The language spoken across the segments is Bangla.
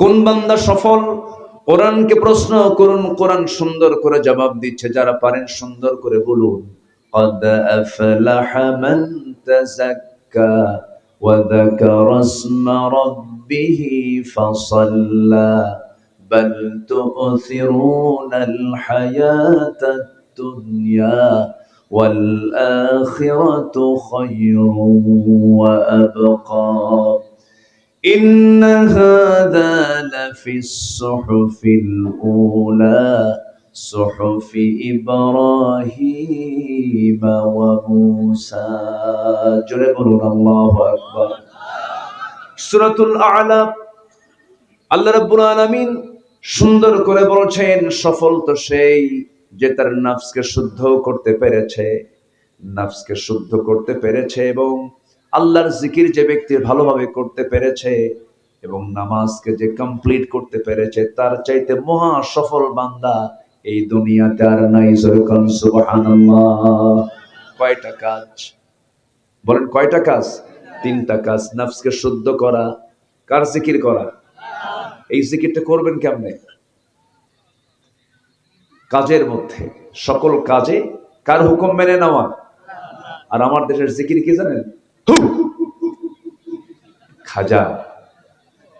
কোন বান্দা সফল? কোরআনকে প্রশ্ন করুন, কোরআন সুন্দর করে জবাব দিচ্ছে। যারা পারেন সুন্দর করে বলুন, قد أفلح من تزكى وذكر اسم ربه فصلى بل تؤثرون الحياة الدنيا والآخرة خير وأبقى إن هذا لفي الصحف الأولى صحف إبراهيم وموسى جربنا الله أكبر سورة الأعلى আল্লাহ রাব্বুল আলামিন সুন্দর করে বলছেন, সফল তো সেই যে তার নফসকে শুদ্ধ করতে পেরেছে, নফসকে শুদ্ধ করতে পেরেছে এবং আল্লাহর জিকির যে ব্যক্তি ভালোভাবে করতে পেরেছে এবং নামাজকে যে কমপ্লিট করতে পেরেছে, তার চাইতে মহা সফল বান্দা এই দুনিয়াতে আর নাই। সুবহানাল্লাহ। কয়টা কাজ বলেন? কয়টা কাজ? তিনটা কাজ। নফসকে শুদ্ধ করা, কার জিকির করা? এই জিকিরটা করবেন কেমনে? কাজের মধ্যে, সকল কাজে কার হুকুম মেনে নেওয়া। আর আমার দেশের জিকির কি জানেন? খাজা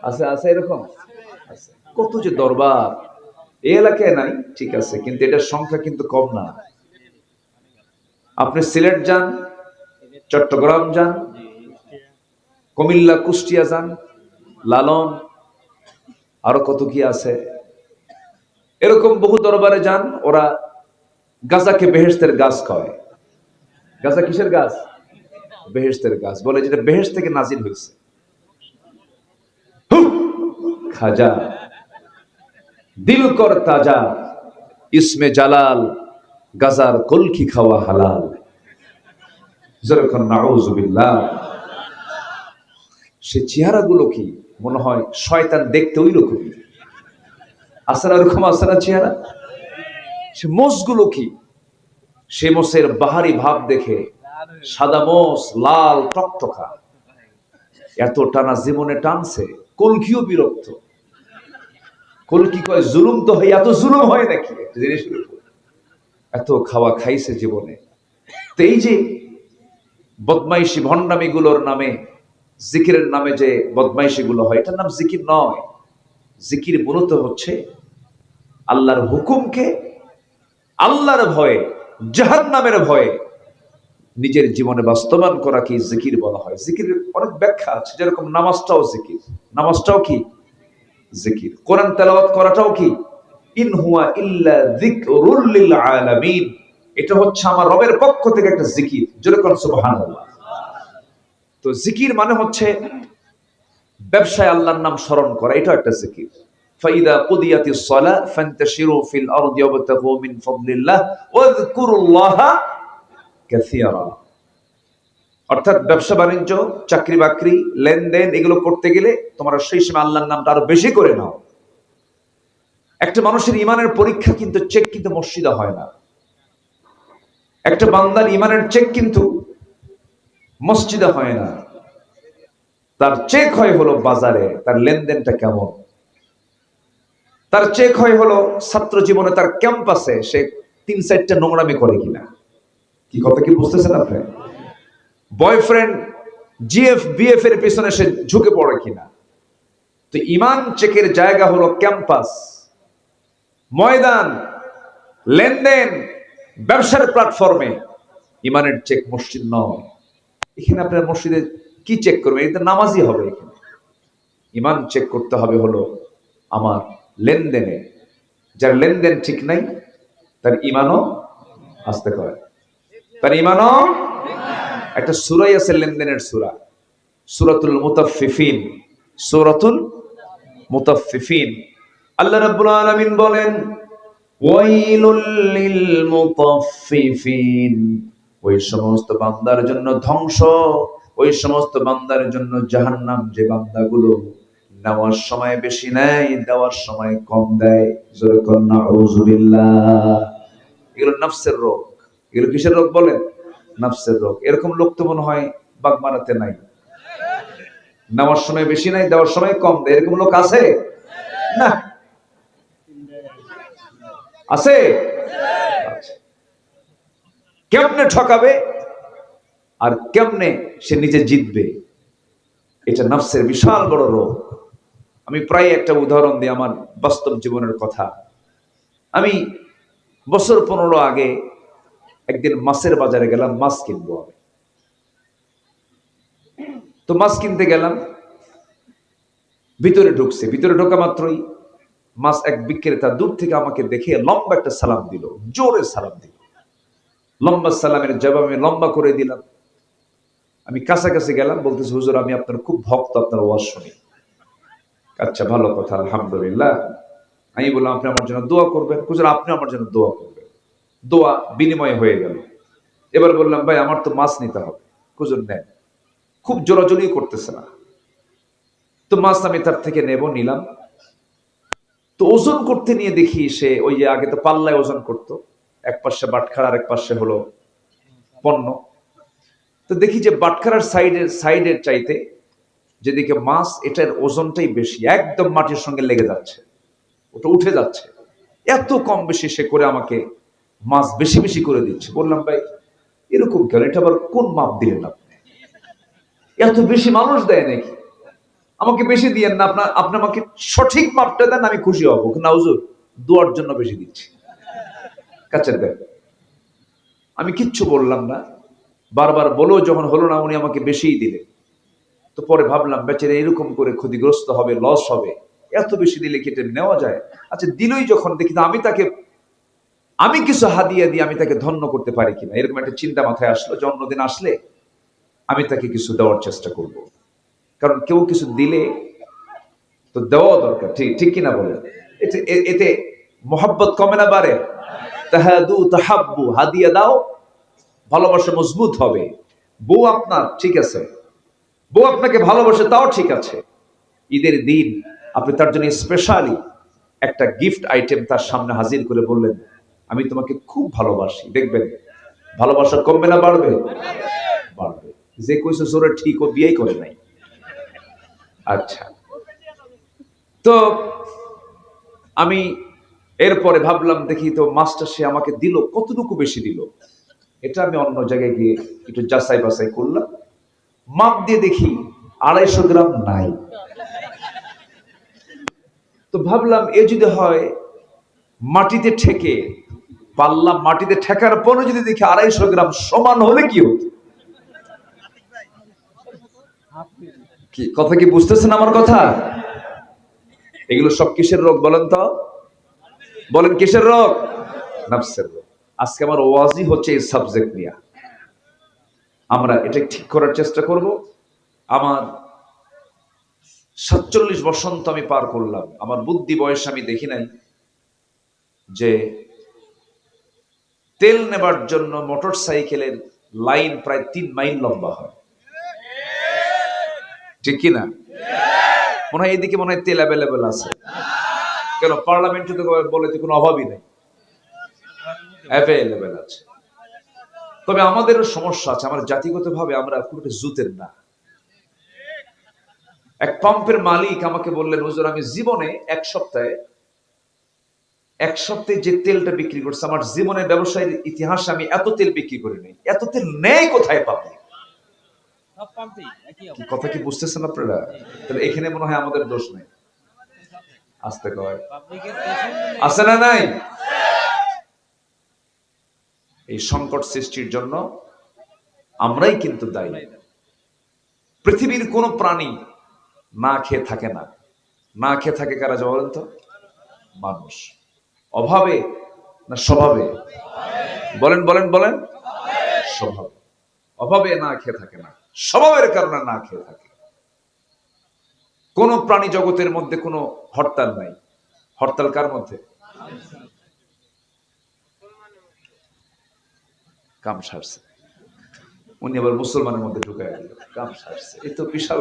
আছে, আছে এরকম আছে। কত যে দরবার এই এলাকায় নাই, ঠিক আছে, কিন্তু এটার সংখ্যা কিন্তু কম না। আপনি সিলেট যান, চট্টগ্রাম যান, কুমিল্লা, কুষ্টিয়া যান, লালন, আরো কত কি আছে, এরকম বহু দরবারে যান। ওরা গাজাকে বেহেশতের গাছ কয়। গাজা কিসের গাছ? বেহেশতের গাছ বলে, যেটা বেহেশত থেকে নাজিল হয়েছে। খাজা দিল কর তাজা, ইসমে জালাল, গাজার কলকি খাওয়া হালাল। যেরকম নাউজুবিল্লাহ। সে চেহারাগুলো কি মনে হয় শয়তান দেখতে ওই রকমই। আসরা ওরকম আসরা চেহারা। সে মোষগুলো কি, সে মোষের বাহারি ভাব দেখে সাদা মোষ লাল টকটকা, এত টানা জীবনে টানছে। কলকিও বিরক্ত। কলকি কয় জুলুম তো হয়, এত জুলুম হয় নাকি জিনিস, এত খাওয়া খাইছে জীবনে। তো এই যে বদমাইশি ভণ্ডামি গুলোর নামে, জিকিরের নামে যে বদমাইশি গুলো হয়, এটার নাম জিকির নয়। জিকির মূলত হচ্ছে আল্লাহর হুকুমকে আল্লাহর ভয়ে, জাহান্নামের ভয়ে নিজের জীবনে বাস্তবায়ন করা কি জিকির বলা হয়। জিকিরের অনেক ব্যাখ্যা আছে, যেরকম নামাজটাও জিকির। নামাজটাও কি জিকির। কোরআন তেলাওয়াত করাটাও কি? ইন হুয়া ইল্লা যিকরুল লিল আলামিন। এটা হচ্ছে আমার রবের পক্ষ থেকে একটা জিকির। যেরকম সুবহানাল্লাহ। তো জিকির মানে হচ্ছে ব্যবসায় আল্লাহর নাম স্মরণ করা, এটাও একটা জিকির। ফাইদা কুদিয়াতিস সালাহ ফান্তাশিরু ফিল আরদি ওয়াবতাগু মিন ফাদলিল্লাহ ওয়াযকুরুল্লাহা কাসীরা। অর্থাৎ ব্যবসা বাণিজ্য, চাকরি বাকরি, লেনদেন, এগুলো করতে গেলে তোমরা সেই সময় আল্লাহর নামটা আরো বেশি করে নাও। একটা মানুষের ইমানের পরীক্ষা কিন্তু চেক কিন্তু মসজিদে হয় না। একটা বান্দার ইমানের চেক কিন্তু মসজিদে হয় না। তার চেক হয় হলো বাজারে, তার লেনদেনটা কেমন। তার চেক হয় হলো ছাত্র জীবনে, তার ক্যাম্পাসে সে 3-4টা নোংরামি করে কিনা। কি কথা কি বুঝতেছেন আপনি? বয়ফ্রেন্ড জিএফ বিএফ এর পিছনে সে ঝুঁকে পড়ে কিনা। তো ইমান চেকের জায়গা হলো ক্যাম্পাস, ময়দান, লেনদেন, ব্যবসার প্ল্যাটফর্মে। ইমানের চেক মসজিদ নয়। এখানে আপনার মসজিদে কি চেক করবেন? এটা নামাজই হবে। এখানে ইমান চেক করতে হবে হলো আমার লেনদেনে। যার লেনদেন ঠিক নাই তার ইমানও আসতে করে, তার ইমানও। একটা সূরাই আছে লেনদেনের সূরা, সূরাতুল মুতাফফিফিন। সূরাতুল মুতাফফিফিন। আল্লাহ রাব্বুল আলামিন বলেন, ওয়াইলুল লিল মুতাফফিফিন। ওই সমস্ত বান্দার জন্য ধ্বংস, ওই সমস্ত বান্দার জন্য জাহান্নাম, যে বান্দাগুলো নেওয়ার সময় বেশি নেয়, দেওয়ার সময় কম দেয়। জোরে কোন নাউজুবিল্লাহ। এগুলো নফসের রোগ। এগুলো কিসের রোগ বলেন? নফসের রোগ। এরকম লোক তো মনে হয় বাগমারাতে নাই। নেওয়ার সময় বেশি নাই, দেওয়ার সময় কম দেয়। এরকম লোক আছে? না, আছে? আচ্ছা। কেমনে ঠকাবে আর কেমনে সে নিজে জিতবে, এটা নফসের বিশাল বড় রোগ। আমি প্রায় একটা উদাহরণ দিই আমার বাস্তব জীবনের কথা। আমি বছর 15 আগে একদিন মাছের বাজারে গেলাম, মাছ কিনবো আমি। তো মাছ কিনতে গেলাম, ভিতরে ঢুকছে, ভিতরে ঢোকা মাত্রই মাছ এক বিক্রেতা দূর থেকে আমাকে দেখে লম্বা একটা সালাম দিল, জোরে সালাম দিল। লম্বা সালামের জবাব আমি লম্বা করে দিলাম। আমি কাছাকাছি গেলাম, বলতেছি হুজুর আমি আপনার খুব ভক্ত, আপনার ওয়াজ শুনি। আচ্ছা, ভালো কথা, আলহামদুলিল্লাহ। আমি বললাম আপনি আমার জন্য দোয়া করবেন। হুজুর আপনি আমার জন্য দোয়া করবেন। দোয়া বিনিময় হয়ে গেল। এবার বললাম ভাই আমার তো মাছ নিতে হবে। হুজুর নেন। খুব জোরাজোরি করতেছে না, তো মাছ আমি তার থেকে নিলাম। তো ওজন করতে নিয়ে দেখি সে ওই যে আগে তো পাল্লায় ওজন করতো, এক পাশে বাটখারা আর এক পাশে হলো পণ্য। তো দেখি যে বাটখারার সাইডের চাইতে যেদিকে মাছ, এটার ওজনটাই বেশি, একদম মাটির সঙ্গে লেগে যাচ্ছে, ওটা উঠে যাচ্ছে। এত কম বেশি সে করে আমাকে মাছ বেশি বেশি করে দিচ্ছে। বললাম ভাই এরকম কেন, এটা আবার কোন মাপ দিলেন আপনি? এত বেশি মানুষ দেয় নাকি? আমাকে বেশি দিয়েন না, আপনি আমাকে সঠিক মাপটা দেন, আমি খুশি হব। না হুজুর, দোয়ার জন্য বেশি দিচ্ছি। কাছের দেন। আমি কিচ্ছু বললাম না, বারবার বলেও যখন হলো না, উনি আমাকে বেশিই দিলেন। তো পরে ভাবলাম বেচারা এরকম করে ক্ষতিগ্রস্ত হবে, লস হবে, এত বেশি দিলে কেটে নেওয়া যায়। আচ্ছা দিলই যখন, দেখি আমি কিছু হাদিয়া দিয়ে আমি তাকে ধন্য করতে পারি কিনা, এরকম একটা চিন্তা মাথায় আসলো। জন্মদিন আসলে আমি তাকে কিছু দেওয়ার চেষ্টা করব, কারণ কেউ কিছু দিলে তো দেওয়া দরকার, ঠিক ঠিক কিনা বলেন? এতে এতে মোহাব্বত কমে না বাড়ে? তাহাদু তাহাব্বু, হাদিয়া দাও, ভালোবাসা মজবুত হবে। বউ আপনার ঠিক আছে, বউ আপনাকে ভালোবাসে, তাও ঠিক আছে। ঈদের দিন আপনি তার জন্য স্পেশালি একটা গিফট আইটেম তার সামনে হাজির করে বললেন আমি তোমাকে খুব ভালোবাসি, দেখবেন ভালোবাসা কমবে না বাড়বে? বাড়বে। যে কইছে জোরে ঠিক, ও বিয়েই করে নাই। আচ্ছা, তো আমি এরপরে ভাবলাম দেখি তো মাস্টার সে আমাকে দিল কতটুকু বেশি দিল, এটা আমি অন্য জায়গায় গিয়ে একটু যাচাই বাছাই করলাম। মাপ দিয়ে দেখি 250 গ্রাম নাই। তো ভাবলাম এ যদি হয় মাটিতে ঠেকে, পাল্লা মাটিতে ঠেকার পরে যদি দেখি 250 গ্রাম সমান হলে কি হতো? কি কথা, কি বুঝতেছেন আমার কথা? এগুলো সব কিসের রোগ বলেন তো? বলেন কিসের রোগ? নফসের রোগ। আজকে আমার ওয়াজই হচ্ছে এই সাবজেক্ট নিয়ে। আমরা এটা ঠিক করার চেষ্টা করব। আমার 47 বসন্ত আমি পার করলাম, আমার বুদ্ধি বয়স আমি দেখি নাই যে তেল নেবার জন্য মোটর সাইকেলের লাইন প্রায় 3 মাইল লম্বা হয়, ঠিক কিনা? মনে হয় এদিকে মনে হয় তেল অ্যাভেলেবেল আছে। কেন পার্লামেন্টে তো বলে তো কোনো অভাবই নেই, অ্যাভেলেবেল আছে। তবে আমাদেরও সমস্যা আছে, আমার জাতিগতভাবে আমরা খুব একটা জুতের না। এক পাম্পের মালিক আমাকে বললেন হুজুর আমি জীবনে এক সপ্তাহে যে তেলটা বিক্রি করছে, আমার জীবনের ব্যবসায়ের ইতিহাসে আমি এত তেল বিক্রি করিনি। এত তেল নেই কোথায় পাবো? কথা কি বুঝতেছেন আপনারা? তাহলে এখানে মনে হয় আমাদের দোষ নেই। আসতে কয় আছে না নাই? এই সংকট সৃষ্টির জন্য আমরাই কিন্তু দায়ী। পৃথিবীর কোন প্রাণী না খেয়ে থাকে না। না খেয়ে থাকে কারা বলেন তো? মানুষ। অভাবে না স্বভাবে? বলেন বলেন বলেন। স্বভাবে। অভাবে না খেয়ে থাকে না, স্বভাবের কারণে না খেয়ে থাকে। কোন প্রাণী জগতের মধ্যে কোনো হরতাল নাই। হরতাল কার মধ্যে? কাম সারছে। উনি আবার মুসলমানের মধ্যে ঢুকায় দিল, কাম সারছে। এই তো বিশাল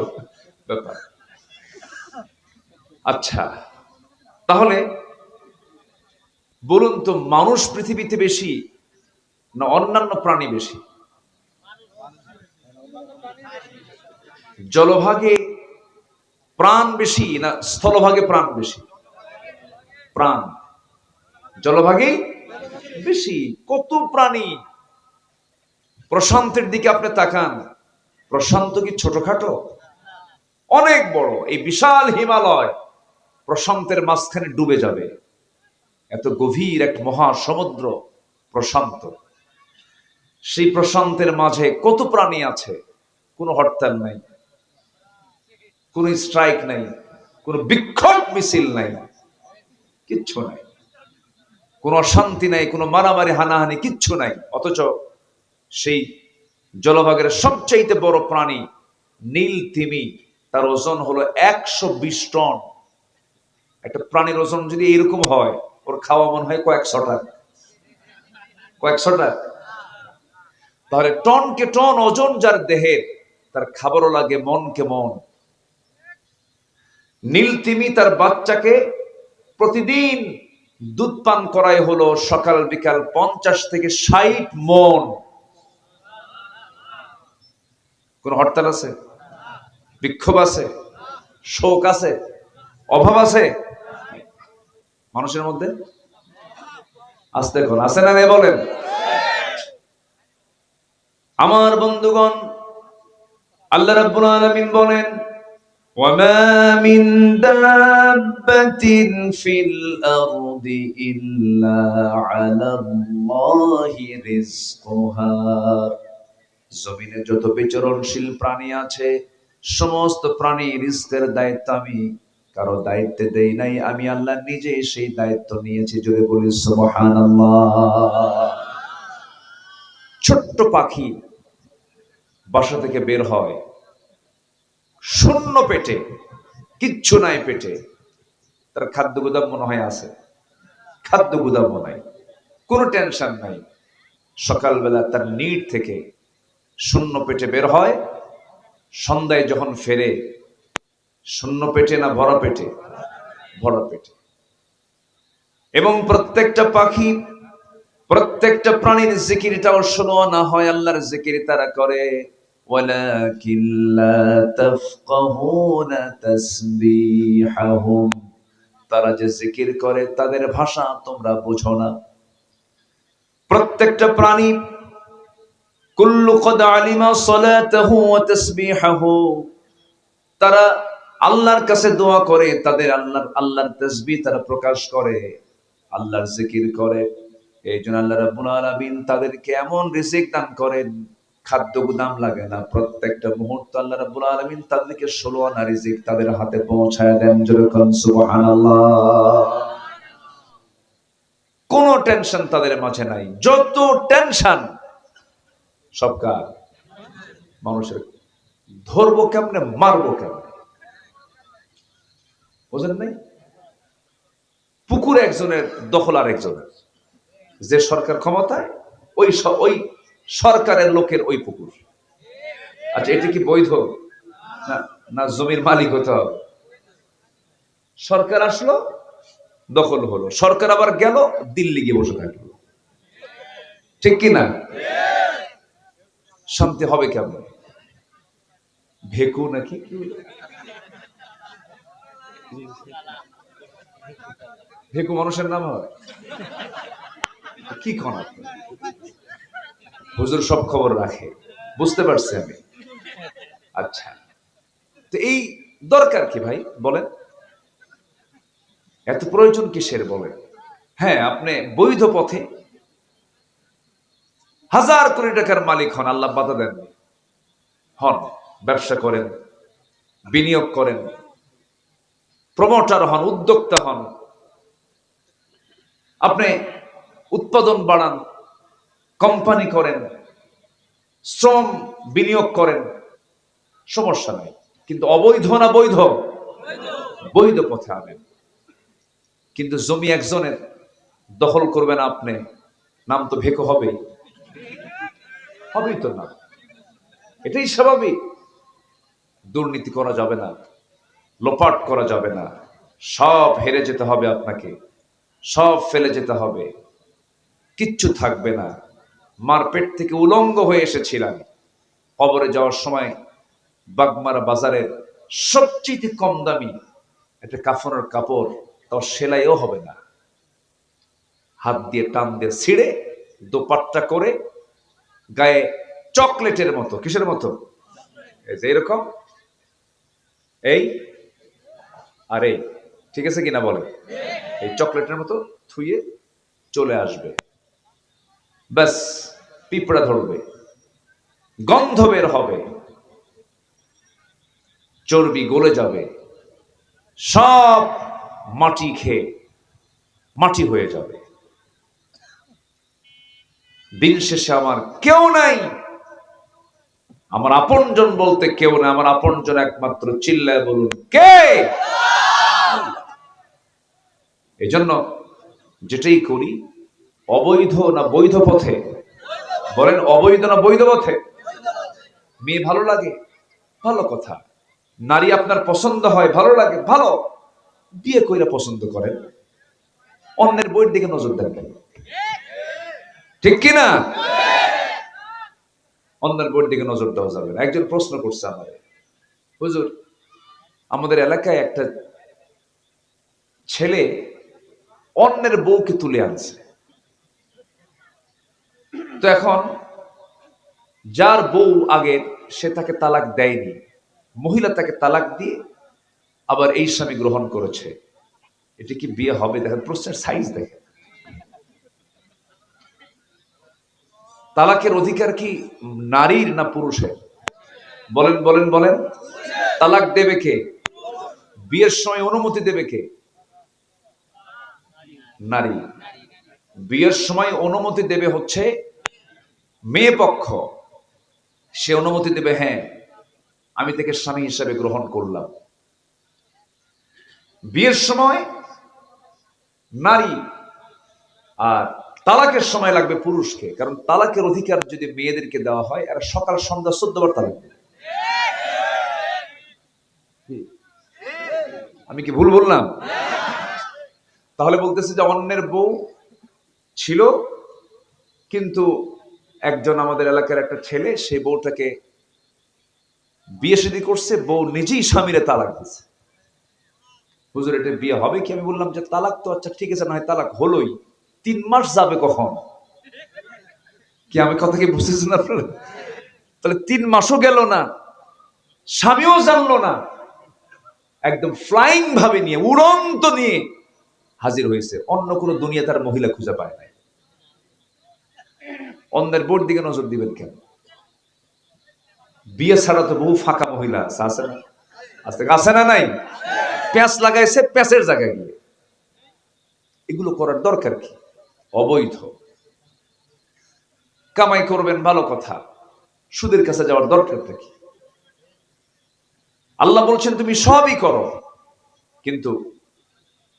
ব্যাপার। আচ্ছা, তাহলে বলুন তো মানুষ পৃথিবীতে বেশি না অন্যান্য প্রাণী বেশি? জলভাগে প্রাণ বেশি না স্থলভাগে প্রাণ বেশি? প্রাণ, জলভাগই বেশি। কত প্রাণী! প্রশান্তের দিকে আপনি তাকান, প্রশান্ত কি ছোটখাটো? অনেক বড়। এই বিশাল হিমালয় প্রশান্তের মাঝখানে ডুবে যাবে, এত গভীর এক মহাসমুদ্র প্রশান্ত। সেই প্রশান্তের মাঝে কত প্রাণী আছে, কোনো হরতাল নাই, কোন স্ট্রাইক নাই, কোন বিক্ষোভ মিছিল নাই, কিচ্ছু নাই, কোন অশান্তি নাই, কোন মারামারি হানাহানি কিচ্ছু নাই। অথচ সেই জলভাগের সবচাইতে বড় প্রাণী নীল তিমি, তার ওজন হলো 120 টন। একটা প্রাণীর ওজন যদি এরকম হয়, ওর খাওয়া মনে হয় কয়েকশোটা। তাহলে টনকে টন ওজন যার দেহের, তার খাবারও লাগে মনকে মন। নীল তিমি তার বাচ্চাকে প্রতিদিন দুধ পান করাই হলো সকাল বিকাল 50 থেকে 60 মন। কোন হরতাল আছে, বিক্ষোভ আছে, শোক আছে, অভাব আছে মানুষের মধ্যে? আসতে এখন আছে না নেই বলেন? আমার বন্ধুগণ, আল্লাহ রাব্বুল আলামিন বলেন, ওয়ামা মিন দাব্বাতিন ফিল আরদি ইল্লা আলাল্লাহি রিজকুহা। জমিনে যত বিচরণশীল প্রাণী আছে, সমস্ত প্রাণী রিজকের দায়িত্ব আমি কারো দায়িত্বে দেই নাই, আমি আল্লাহ নিজে সেই দায়িত্ব নিয়েছি। জোরে বলি সুবহানাল্লাহ। ছোট্ট পাখি বাসা থেকে বের হয় শূন্য পেটে, কিচ্ছু নাই পেটে, তার খাদ্য গুদাম মনে হয় আছে, খাদ্য গুদাম নাই, কোনো টেনশন নাই। সকালবেলা তার নিড থেকে শূন্য পেটে বের হয়, সন্ধ্যায় যখন ফেরে শূন্য পেটে না ভরা পেটে? ভরা পেটে। এবং প্রত্যেকটা পাখি, প্রত্যেকটা প্রাণীর জিকিরটাও শোনো না হয় আল্লাহর জিকির তারা করে, ওয়ালাকিন লা তাফকাহুনা তাসবিহাহুম, তারা যে জিকির করে তাদের ভাষা তোমরা বুঝো না। প্রত্যেকটা প্রাণী কুল্লু কদ আলিমা সালাতাহু ওয়া তাসবিহাহু, তারা আল্লাহর কাছে দোয়া করে, তাদের আল্লাহর তাসবিহ তারা প্রকাশ করে, আল্লাহর জিকির করে। এই জন্য আল্লাহ রাব্বুল আলামিন তাদেরকে এমন রিজিক দান করেন, খাদ্য গুদাম লাগে না। প্রত্যেকটা মুহূর্ত আল্লাহ রাব্বুল আলামিন তাদেরকে 16 আনা রিজিক তাদের হাতে পৌঁছায় দেন। জোরে কোন সুবহানাল্লাহ। কোনো টেনশন তাদের মাঝে নাই। যত টেনশন সব কার? মানুষের। ধরবো কেমনে, মারবো কেমনে, বুঝেন নাই? পুকুর একজনের, দখল আর একজনের। যে সরকার ক্ষমতায়, ওই সরকারের লোকের ওই পুকুর। আচ্ছা, এটা কি বৈধ? না, না, জমির মালিক হতে হবে। সরকার আসলো, দখল হলো, সরকার আবার গেল, দিল্লি গিয়ে বসে থাকলো, ঠিক কিনা? শান্তি হবে কেমন? ভেকু নাকি ভেকু মানুষের নাম হয়? কি কোন হুজুর সব খবর রাখে, বুঝতে পারছি আমি। আচ্ছা, তো এই দরকার কি ভাই বলেন? এত প্রয়োজন কিসের বলেন? হ্যাঁ, আপনি বৈধ পথে 1000 কোটি টাকার মালিক হন, আল্লাহ বাধা দেন, হন, ব্যবসা করেন, বিনিয়োগ করেন, প্রমোটার হন, উদ্যোক্তা হন, আপনি উৎপাদন বাড়ান, কোম্পানি করেন, শ্রম বিনিয়োগ করেন, সমস্যা নাই। কিন্তু অবৈধ না বৈধ? বৈধ পথে আনেন। কিন্তু জমি একজনের, দখল করবেন আপনি, নাম তো ভেকো হবেই, হবেই তো না, এটাই স্বাভাবিক। দুর্নীতি করা যাবে না, লোপাট করা যাবে না, সব হেরে যেতে হবে আপনাকে, সব ফেলে যেতে হবে, কিচ্ছু থাকবে না। মার পেট থেকে উলঙ্গ হয়ে এসেছিলাম, কবরে যাওয়ার সময় বাগমারা বাজারের সবচেয়ে কম দামি একটা কাফনের কাপড়, তাও সেলাইও হবে না, হাত দিয়ে টান দিয়ে ছিঁড়ে দোপাট্টা করে গায়ে চকলেটের মতো, কিসের মতো, এই যে এরকম, এই আর এই, ঠিক আছে কিনা বলে, এই চকলেটের মতো থুয়ে চলে আসবে। ব্যাস, পিঁপড়া ধরবে, গন্ধ বের হবে, চর্বি গলে যাবে, সব মাটি খেয়ে মাটি হয়ে যাবে। দিন শেষে আমার কেউ নাই, আমার আপনজন বলতে কেউ নাই, আমার আপনজন একমাত্র চিল্লায় বলুন কে। এজন্য যেটাই করি অবৈধ না বৈধ পথে, বলেন অবৈধ না বৈধ পথে। মেয়ে ভালো লাগে, ভালো কথা। নারী আপনার পছন্দ হয়, ভালো লাগে, ভালো। বিয়ে কইরা পছন্দ করেন, অন্যের বইয়ের দিকে নজর দেন কেন? ঠিক কিনা? অন্যের বইয়ের দিকে নজর দেওয়া যাবে না। একজন প্রশ্ন করছে আমাদের, হুজুর আমাদের এলাকায় একটা ছেলে অন্যের বউকে তুলে আনছে, তো এখন যার বউ আগে সে তাকে তালাক দেয়নি, মহিলা তাকে তালাক দিয়ে আবার এই স্বামী গ্রহণ করেছে, এটা কি বিয়ে হবে? দেখেন প্রশ্নের সাইজ দেখেন। তালাকের অধিকার কি নারীর না পুরুষের? বলেন বলেন বলেন। তালাক দেবে কে? বিয়ের সময় অনুমতি দেবে কে? নারী। বিয়ের সময় অনুমতি দেবে হচ্ছে মেয়ে পক্ষ। সে অনুমতি দেবে, হ্যাঁ আমি তাকে স্বামী হিসেবে গ্রহণ করলাম। বিয়ের সময় নারী, আর তালাকের সময় লাগবে পুরুষকে, কারণ তালাকের অধিকার যদি মেয়েদেরকে দেওয়া হয়, এরা সকাল সন্ধ্যা 14 বার তালাক দেবে। আমি কি ভুল বললাম? তাহলে বলতেছে যে অন্যের বউ ছিল, কিন্তু একজন আমাদের এলাকার একটা ছেলে সেই বউটাকে বিয়ে শাদী করছে, বউ নিজেই স্বামীরে তালাক দিচ্ছে। হুজুর এটা বিয়ে হবে কি? আমি বললাম যে তালাক তো আচ্ছা ঠিক আছে, না হয় তালাক হলোই, 3 মাস যাবে কখন? কি আমি কথা কি বুঝতেছেন আপনারা? তাহলে 3 মাসও গেল না, স্বামীও জানলো না, একদম ফ্লাইং ভাবে নিয়ে, উড়ন্ত নিয়ে হাজির হয়েছে। অন্য কোনো দুনিয়া তার মহিলা খুঁজে পায় নাই। অন্যের বোর্ড দিকে নজর দিবেন কেন? বিয়ে ছাড়া তো বহু ফাঁকা মহিলা আছে না? আছে না নাই? প্যাঁচ লাগাইছে প্যাঁচের জায়গায় গিয়ে। এগুলো করার দরকার কি? অবৈধ। কামাই করবেন ভালো কথা, সুদের কাছে যাওয়ার দরকারটা কি? আল্লাহ বলছেন তুমি সবই করো, কিন্তু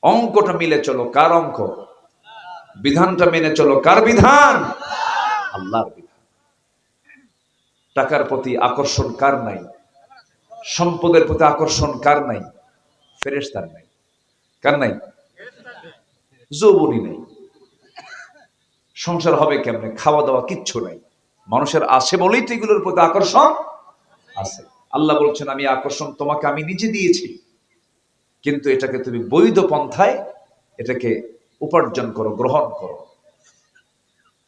অঙ্কটা মিলে চলো। কার অঙ্ক? বিধানটা মেনে চলো। কার বিধান? আল্লাহর বিধান। টাকার প্রতি আকর্ষণ কার নাই? সম্পদের প্রতি আকর্ষণ কার নাই? ফেরেশতার নাই। কার নাই? যৌবনই নাই। সংসার হবে কেমনে? খাওয়া দাওয়া কিচ্ছু নাই। মানুষের আছে বলেই তো এগুলোর প্রতি আকর্ষণ আছে। আল্লাহ বলছেন আমি আকর্ষণ তোমাকে আমি নিজে দিয়েছি, কিন্তু এটাকে তুমি বৈধ পন্থায় এটাকে উপার্জন করো, গ্রহণ করো।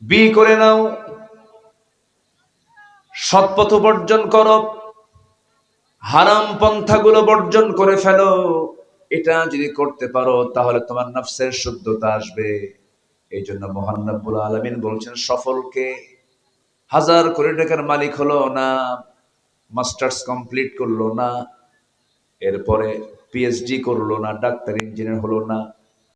বিয়ে করে নাও, সৎপথ বর্জন করো, হারাম পন্থাগুলো বর্জন করে ফেলো। এটা যদি করতে পারো তাহলে তোমার নফসের শুদ্ধতা আসবে। এই জন্য মহান রব্বুল আলামিন বলছেন সফলকে 1000 কোটি টাকার মালিক হলো না, মাস্টার্স কমপ্লিট করলো না, এরপরে পিএইচডি করলো না, ডাক্তার ইঞ্জিনিয়ার হলো না,